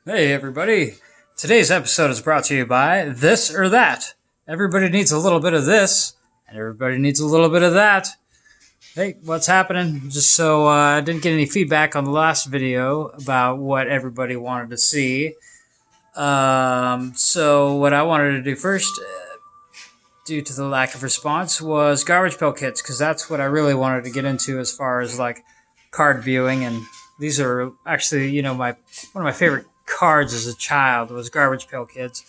Hey everybody! Today's episode is brought to you by This or That. Everybody needs a little bit of this, and everybody needs a little bit of that. Hey, what's happening? Just so I didn't get any feedback on the last video about what everybody wanted to see. So what I wanted to do first, due to the lack of response, was garbage pail kits, because that's what I really wanted to get into as far as like card viewing, and these are actually, one of my favorite cards as a child was garbage pail kids,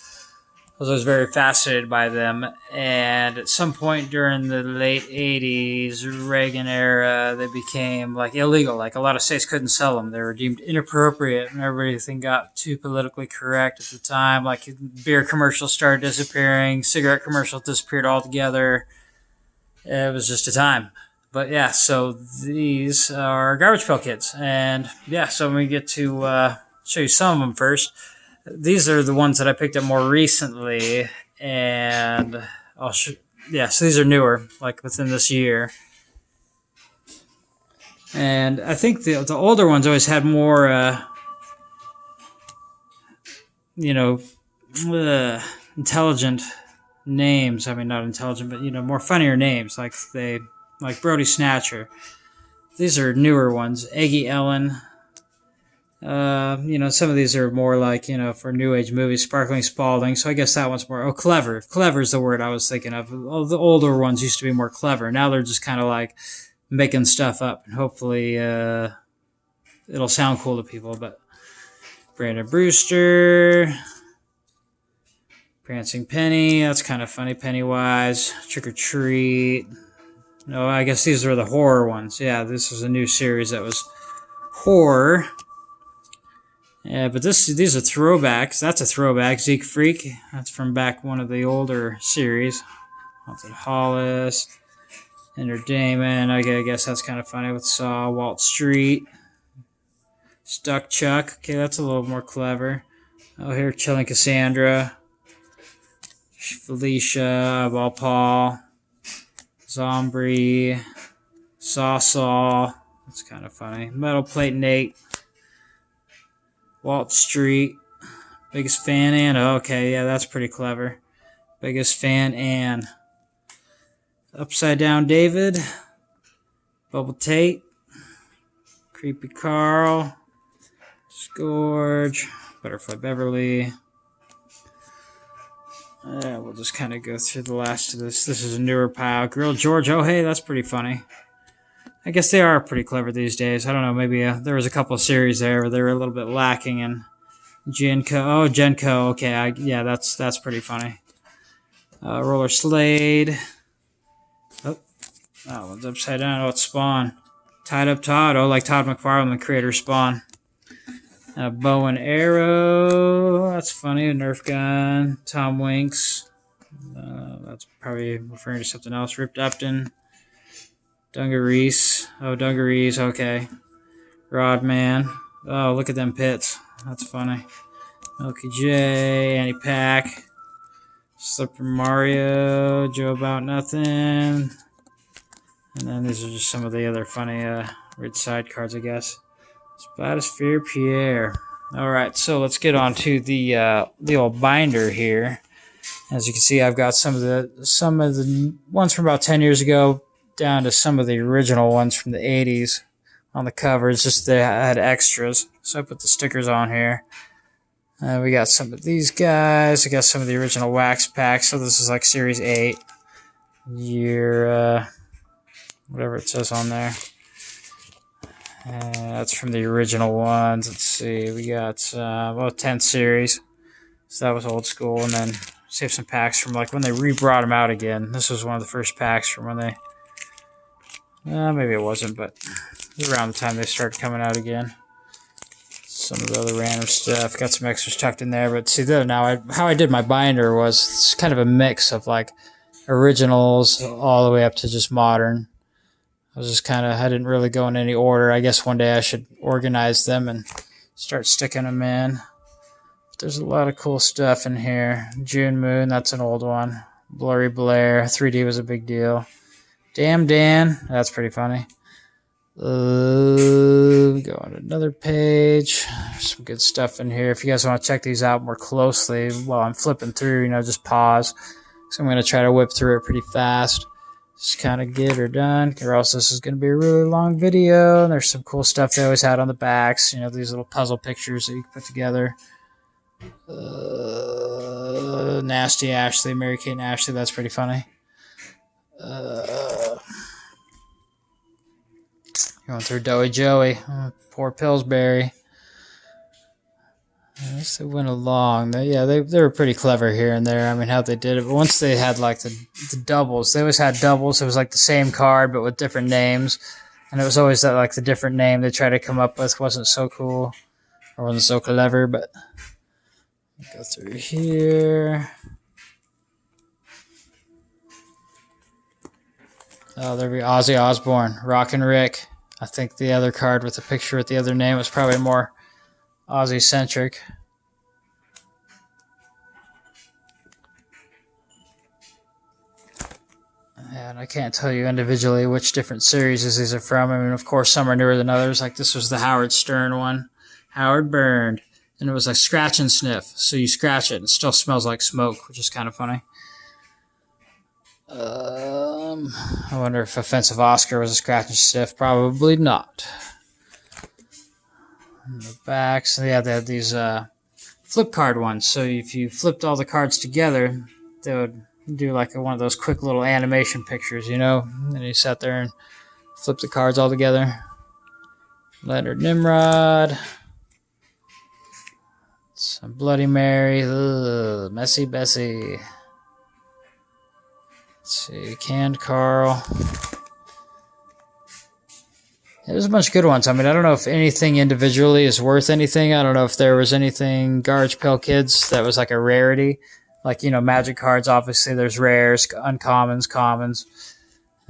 because I was very fascinated by them. And at some point during the late 80s, Reagan era, they became like illegal. Like a lot of states couldn't sell them. They were deemed inappropriate, and everything got too politically correct at the time. Like beer commercials started disappearing, cigarette commercials disappeared altogether. It was just a time. But yeah, so these are garbage pail kids. And yeah, so we get to show you some of them first. These are the ones that I picked up more recently, and so these are newer, like within this year. And I think the older ones always had more, intelligent names. I mean, not intelligent, but more funnier names, like Brody Snatcher. These are newer ones. Eggy Ellen. Some of these are more like, for new age movies, Sparkling Spalding. So I guess that one's more, clever. Clever is the word I was thinking of. All the older ones used to be more clever. Now they're just kind of like making stuff up, and hopefully, it'll sound cool to people. But Brandon Brewster, Prancing Penny, that's kind of funny. Pennywise, Trick or Treat. No, I guess these are the horror ones. Yeah, this was a new series that was horror. Yeah, but these are throwbacks. That's a throwback. Zeke Freak. That's from back one of the older series. Haunted Hollis. Entertainment. I guess that's kind of funny with Saw. Walt Street. Stuck Chuck. Okay, that's a little more clever. Oh, here, Chilling Cassandra. Felicia. Ball Paul. Zombie. Saw. That's kind of funny. Metal Plate Nate. Walt Street. Biggest Fan Ann. Okay, yeah, that's pretty clever. Biggest Fan Ann. Upside Down David. Bubble Tate. Creepy Carl. Scourge. Butterfly Beverly. We'll just kind of go through the last of this. This is a newer pile. Grilled George. Oh, hey, that's pretty funny. I guess they are pretty clever these days. I don't know, maybe there was a couple of series there where they were a little bit lacking in Genco. Oh, Genco. Okay, that's pretty funny. Roller Slade. Oh, that one's upside down. Oh, it's Spawn. Tied Up Todd. Oh, like Todd McFarlane, the creator of Spawn. Bow and Arrow. That's funny. A Nerf gun. Tom Winks. That's probably referring to something else. Ripped Upton. Dungarees. Oh, Dungarees, okay. Rodman. Oh, look at them pits. That's funny. Milky J. Annie Pack. Slipper Mario. Joe About Nothing. And then these are just some of the other funny red side cards, I guess. Splatosphere Pierre. Alright, so let's get on to the old binder here. As you can see, I've got some of the ones from about 10 years ago, down to some of the original ones from the 80s on the covers. Just they had extras, so I put the stickers on here. We got some of these guys. I got some of the original wax packs. So this is like Series 8, year, whatever it says on there. That's from the original ones. Let's see, we got 10th series. So that was old school, and then save some packs from like when they re-brought them out again. This was one of the first packs from when they. Maybe it wasn't, but around the time they started coming out again. Some of the other random stuff. Got some extras tucked in there. But see, how I did my binder was it's kind of a mix of like originals all the way up to just modern. I didn't really go in any order. I guess one day I should organize them and start sticking them in. But there's a lot of cool stuff in here. June Moon, that's an old one. Blurry Blair, 3D was a big deal. Damn Dan, that's pretty funny. Go on to another page. There's some good stuff in here. If you guys want to check these out more closely while I'm flipping through, just pause. So I'm going to try to whip through it pretty fast. Just kind of get her done, or else this is going to be a really long video. And there's some cool stuff they always had on the backs. These little puzzle pictures that you can put together. Nasty Ashley, Mary Kate and Ashley. That's pretty funny. Going through Doughy Joey. Poor Pillsbury. At least they went along. They were pretty clever here and there. I mean, how they did it. But once they had like the doubles, they always had doubles. It was like the same card but with different names, and it was always that like the different name they tried to come up with wasn't so cool or wasn't so clever. But go through here. Oh, there we go. Ozzy Osbourne, Rockin' Rick. I think the other card with the picture with the other name was probably more Aussie-centric. And I can't tell you individually which different series these are from. I mean, of course, some are newer than others. Like this was the Howard Stern one. Howard Burned. And it was like scratch and sniff. So you scratch it and it still smells like smoke, which is kind of funny. I wonder if Offensive Oscar was a scratch and sniff. Probably not. On the back, so yeah, they had these flip card ones. So if you flipped all the cards together, they would do like one of those quick little animation pictures, And you sat there and flipped the cards all together. Leonard Nimrod. Some Bloody Mary. Ugh, Messy Bessie. Let's see, Canned Carl. There's a bunch of good ones. I mean, I don't know if anything individually is worth anything. I don't know if there was anything Garbage Pail Kids that was like a rarity. Like, magic cards, obviously there's rares, uncommons, commons.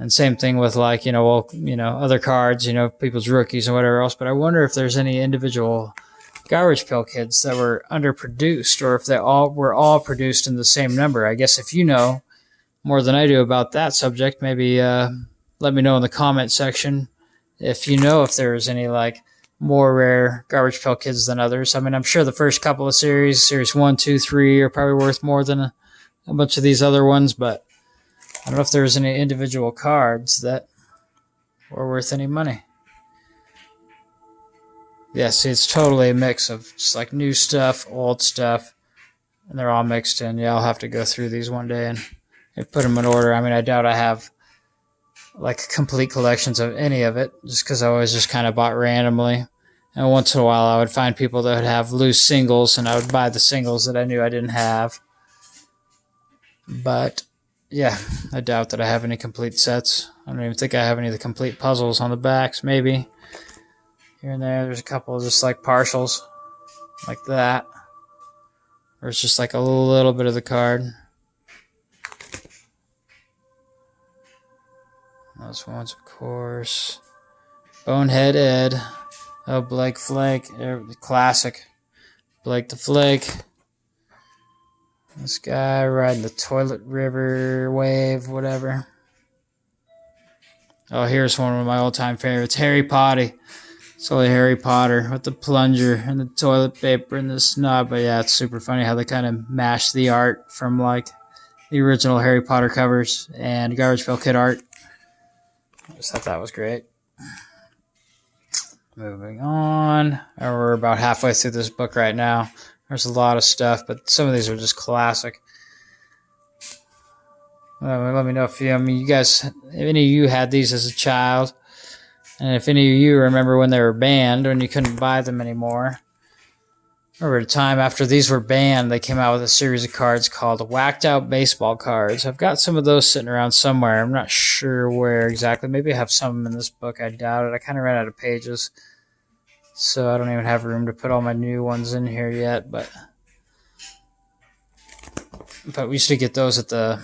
And same thing with like, other cards, people's rookies and whatever else. But I wonder if there's any individual Garbage Pail Kids that were underproduced or if they were all produced in the same number. I guess if you know more than I do about that subject, maybe let me know in the comment section if you know if there's any like more rare Garbage Pail Kids than others. I mean, I'm sure the first couple of series 1, 2, 3 are probably worth more than a bunch of these other ones, but I don't know if there's any individual cards that were worth any money. Yeah, see, it's totally a mix of just like new stuff, old stuff, and they're all mixed in. Yeah, I'll have to go through these one day and put them in order. I mean, I doubt I have like complete collections of any of it, just because I always just kind of bought randomly. And once in a while, I would find people that would have loose singles, and I would buy the singles that I knew I didn't have. But yeah, I doubt that I have any complete sets. I don't even think I have any of the complete puzzles on the backs. Maybe here and there, there's a couple of just like partials, like that, or it's just like a little bit of the card. Those ones, of course. Bonehead Ed. Oh, Blake Flake. Classic. Blake the Flake. This guy riding the toilet river wave, whatever. Oh, here's one of my all-time favorites. Harry Potty. It's only Harry Potter with the plunger and the toilet paper and the snot. But yeah, it's super funny how they kind of mashed the art from like the original Harry Potter covers and Garbage Pail Kid art. I just thought that was great. Moving on. We're about halfway through this book right now. There's a lot of stuff, but some of these are just classic. Let me know if you guys, if any of you had these as a child, and if any of you remember when they were banned, when you couldn't buy them anymore. Over the time after these were banned, they came out with a series of cards called Whacked Out Baseball Cards. I've got some of those sitting around somewhere. I'm not sure where exactly. Maybe I have some in this book. I doubt it. I kind of ran out of pages, so I don't even have room to put all my new ones in here yet. But we used to get those at the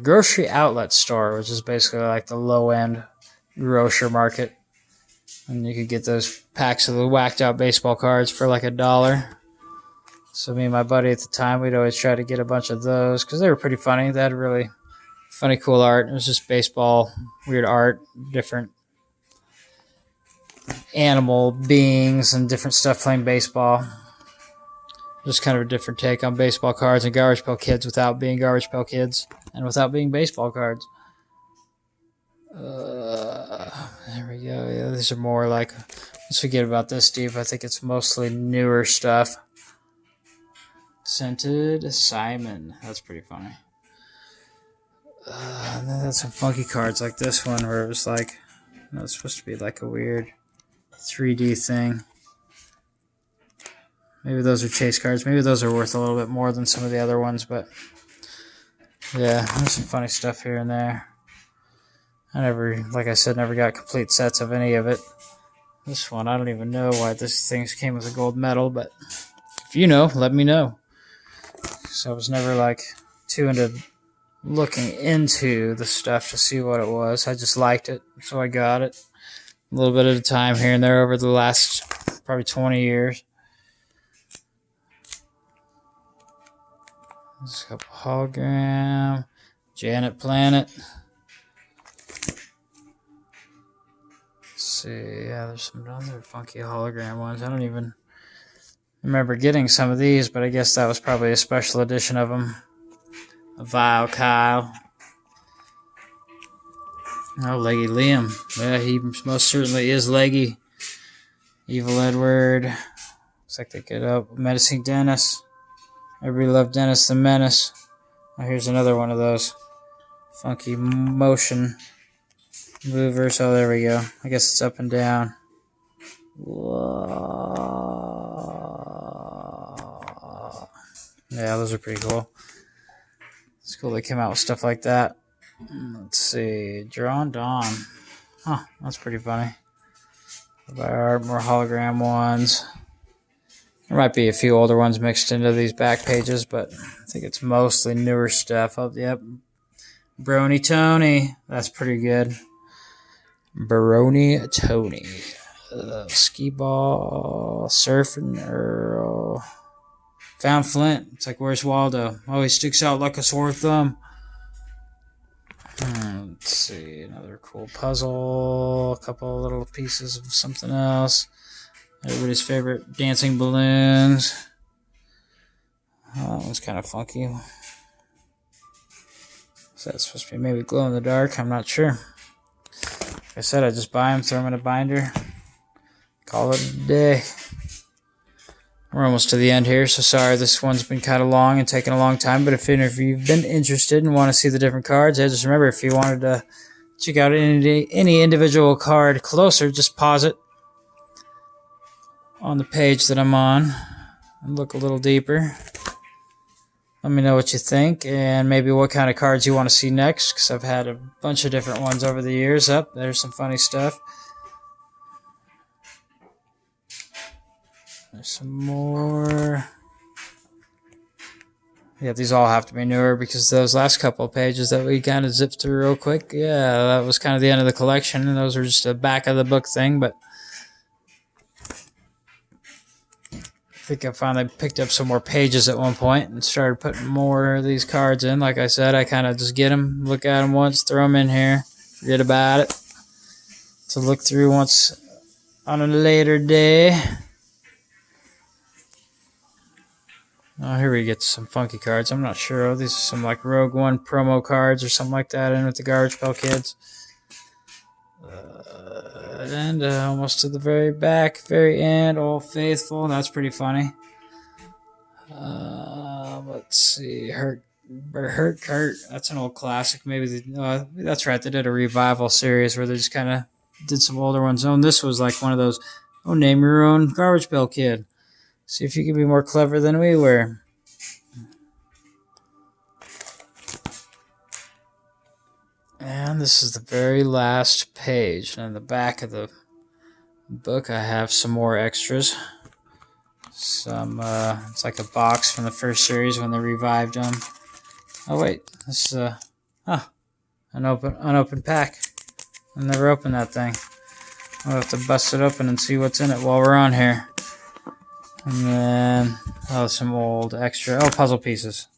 grocery outlet store, which is basically like the low-end grocer market. And you could get those packs of the whacked out baseball cards for like $1. So me and my buddy at the time, we'd always try to get a bunch of those because they were pretty funny. They had really funny, cool art. It was just baseball, weird art, different animal beings and different stuff playing baseball. Just kind of a different take on baseball cards and Garbage Pail Kids without being Garbage Pail Kids and without being baseball cards. There we go. Yeah, these are more like, let's forget about this, Steve. I think it's mostly newer stuff. Scented Simon. That's pretty funny. And then there's some funky cards like this one where it was like, it's supposed to be like a weird 3D thing. Maybe those are chase cards. Maybe those are worth a little bit more than some of the other ones, but yeah, there's some funny stuff here and there. I never, like I said, never got complete sets of any of it. This one, I don't even know why this thing came with a gold medal, but if you know, let me know. So I was never like too into looking into the stuff to see what it was. I just liked it, so I got it. A little bit at a time here and there over the last probably 20 years. There's a couple hologram, Janet Planet. Let's see, yeah, there's some other funky hologram ones. I don't even remember getting some of these, but I guess that was probably a special edition of them. A Vile Kyle. Oh, Leggy Liam. Yeah, he most certainly is leggy. Evil Edward. Looks like they get up. Menacing Dennis. Everybody loved Dennis the Menace. Oh, here's another one of those funky motion movers. Oh, there we go. I guess it's up and down. Whoa. Yeah, those are pretty cool. It's cool they came out with stuff like that. Let's see. Drawn Dawn. Huh, that's pretty funny. More hologram ones. There might be a few older ones mixed into these back pages, but I think it's mostly newer stuff. Oh, yep. Brony Tony. That's pretty good. Brony Tony. Skee Ball. Surfing Earl. Found Flint. It's like, where's Waldo? Oh, he sticks out like a sore thumb. Let's see. Another cool puzzle. A couple little pieces of something else. Everybody's favorite dancing balloons. Oh, that one's kind of funky. Is that supposed to be maybe glow in the dark? I'm not sure. Like I said, I just buy them, throw them in a binder, call it a day. We're almost to the end here, so sorry this one's been kind of long and taking a long time, but if you've been interested and want to see the different cards, just remember, if you wanted to check out any individual card closer, just pause it on the page that I'm on and look a little deeper. Let me know what you think and maybe what kind of cards you want to see next, because I've had a bunch of different ones over the years. There's some funny stuff. There's some more. Yeah, these all have to be newer because those last couple of pages that we kind of zipped through real quick, yeah, that was kind of the end of the collection, and those were just a back of the book thing, but I think I finally picked up some more pages at one point and started putting more of these cards in. Like I said, I kind of just get them, look at them once, throw them in here, forget about it, to look through once on a later day. Oh, here we get some funky cards. I'm not sure. Oh, these are some like Rogue One promo cards or something like that in with the Garbage Pail Kids. And almost to the very back, very end, Old Faithful. That's pretty funny. Let's see. Hurt Kurt. That's an old classic. Maybe that's right. They did a revival series where they just kind of did some older ones. Oh, and this was like one of those, name your own Garbage Pail Kid. See if you can be more clever than we were. And this is the very last page. And in the back of the book, I have some more extras. Some, it's like a box from the first series when they revived them. Oh, wait. This is, an unopened pack. I never opened that thing. I'll have to bust it open and see what's in it while we're on here. And then, some old extra, puzzle pieces.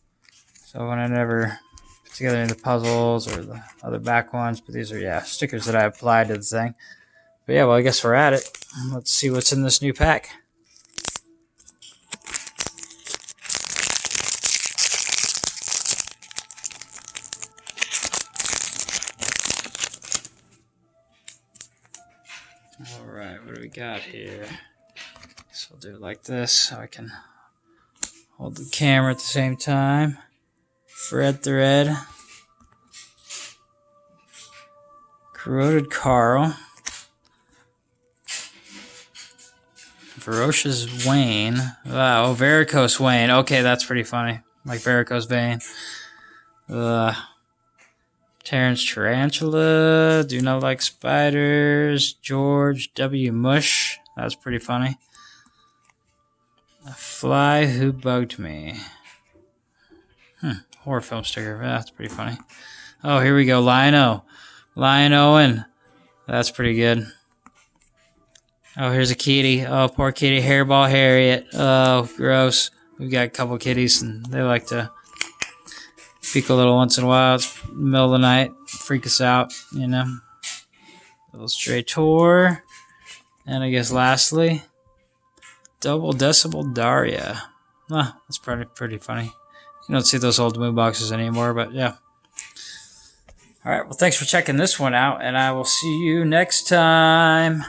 So when I never put together any of the puzzles or the other back ones, but these are, stickers that I applied to the thing. But yeah, well, I guess we're at it. Let's see what's in this new pack. Alright, what do we got here? So I'll do it like this so I can hold the camera at the same time. Fred thread. Corroded Carl. Ferocious Wayne. Wow, Varicose Wayne. Okay, that's pretty funny. Like varicose vein. Terrence Tarantula. Do not like spiders. George W. Mush. That's pretty funny. A fly who bugged me. Horror film sticker. That's pretty funny. Oh, here we go. Lion-O. Lion Owen. That's pretty good. Oh, here's a kitty. Oh, poor kitty. Hairball Harriet. Oh, gross. We've got a couple kitties, and they like to peek a little once in a while. It's the middle of the night. Freak us out, you know. Illustrator. And I guess lastly, Double Decibel Daria. That's pretty funny. You don't see those old moon boxes anymore, but yeah. Alright, well, thanks for checking this one out, and I will see you next time.